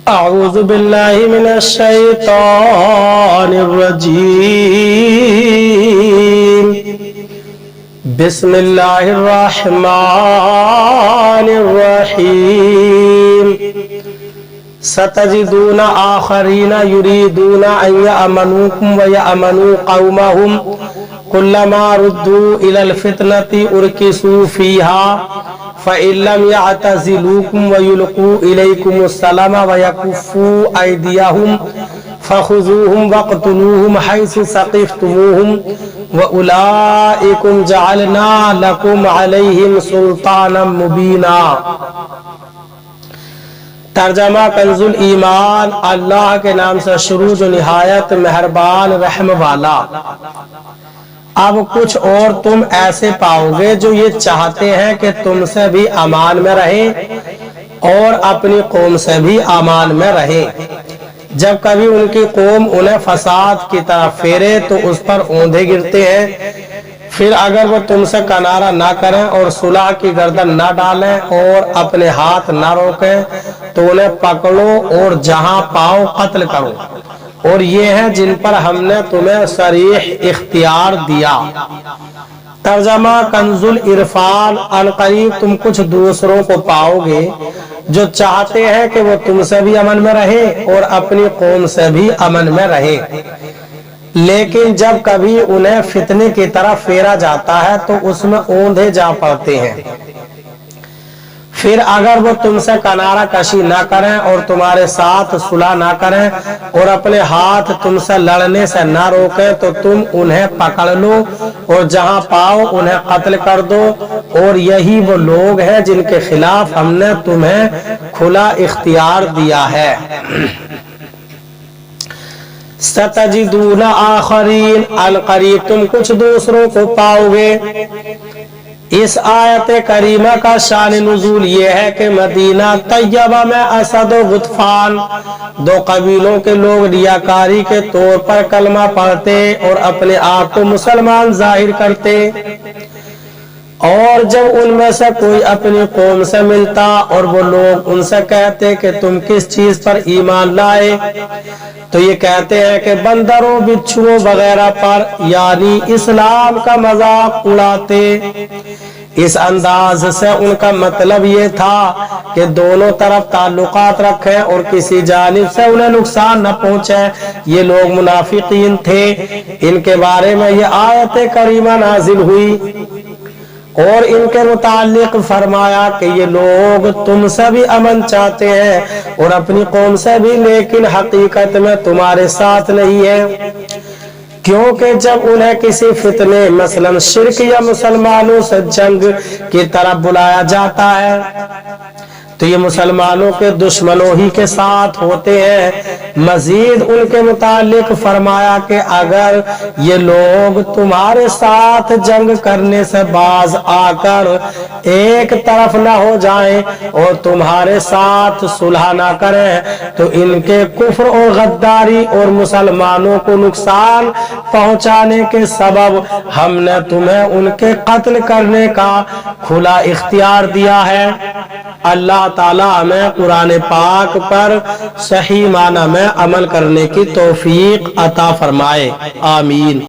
أعوذ بالله من الشيطان الرجيم بسم الله الرحمن الرحيم ستجدون آخرين يريدون أن يأمنوكم ويأمنوا قومهم كلما ردوا إلى الفتنة أركسوا فيها فإن لم يعتزلوكم ويلقوا إليكم السلام ويكفوا أيديهم فخذوهم واقتلوهم حيث ثقفتموهم وأولئكم جعلنا لكم عليهم سلطانا مبينا۔ ترجمہ کنزُ الایمان۔ اللہ کے نام سے شروع جو نہایت مہربان رحم والا۔ اب کچھ اور تم ایسے پاؤ گے جو یہ چاہتے ہیں کہ تم سے بھی امان میں رہیں اور اپنی قوم سے بھی امان میں رہیں۔ جب کبھی ان کی قوم انہیں فساد کی طرف پھیرے تو اس پر اوندھے گرتے ہیں، پھر اگر وہ تم سے کنارہ نہ کریں اور صلح کی گردن نہ ڈالیں اور اپنے ہاتھ نہ روکیں تو انہیں پکڑو اور جہاں پاؤ قتل کرو، اور یہ ہیں جن پر ہم نے تمہیں صریح اختیار دیا۔ ترجمہ کنزُ العرفان۔ عنقریب تم کچھ دوسروں کو پاؤ گے جو چاہتے ہیں کہ وہ تم سے بھی امن میں رہیں اور اپنی قوم سے بھی امن میں رہیں، لیکن جب کبھی انہیں فتنے کی طرف پھیرا جاتا ہے تو اس میں اوندھے جا پڑتے ہیں۔ پھر اگر وہ تم سے کنارہ کشی نہ کریں اور تمہارے ساتھ صلح نہ کریں اور اپنے ہاتھ تم سے لڑنے سے نہ روکیں تو تم انہیں پکڑ لو اور جہاں پاؤ انہیں قتل کر دو، اور یہی وہ لوگ ہیں جن کے خلاف ہم نے تمہیں کھلا اختیار دیا ہے۔ ستجدون آخرین۔ عنقریب تم کچھ دوسروں کو پاؤ گے۔ اس آیت کریمہ کا شان نزول یہ ہے کہ مدینہ طیبہ میں اسد و غطفان دو قبیلوں کے لوگ ریاکاری کے طور پر کلمہ پڑھتے اور اپنے آپ کو مسلمان ظاہر کرتے، اور جب ان میں سے کوئی اپنی قوم سے ملتا اور وہ لوگ ان سے کہتے کہ تم کس چیز پر ایمان لائے تو یہ کہتے ہیں کہ بندروں بچھوؤں وغیرہ پر، یعنی اسلام کا مذاق اڑاتے۔ اس انداز سے ان کا مطلب یہ تھا کہ دونوں طرف تعلقات رکھیں اور کسی جانب سے انہیں نقصان نہ پہنچے۔ یہ لوگ منافقین تھے۔ ان کے بارے میں یہ آیت کریمہ نازل ہوئی اور ان کے متعلق فرمایا کہ یہ لوگ تم سے بھی امن چاہتے ہیں اور اپنی قوم سے بھی، لیکن حقیقت میں تمہارے ساتھ نہیں ہے، کیونکہ جب انہیں کسی فتنے مثلا شرک یا مسلمانوں سے جنگ کی طرف بلایا جاتا ہے تو یہ مسلمانوں کے دشمنوں ہی کے ساتھ ہوتے ہیں۔ مزید ان کے متعلق فرمایا کہ اگر یہ لوگ تمہارے ساتھ جنگ کرنے سے باز آ کر ایک طرف نہ ہو جائیں اور تمہارے ساتھ صلح نہ کریں تو ان کے کفر اور غداری اور مسلمانوں کو نقصان پہنچانے کے سبب ہم نے تمہیں ان کے قتل کرنے کا کھلا اختیار دیا ہے۔ اللہ تعالیٰ ہمیں قرآن پاک پر صحیح معنی میں عمل کرنے کی توفیق عطا فرمائے، آمین۔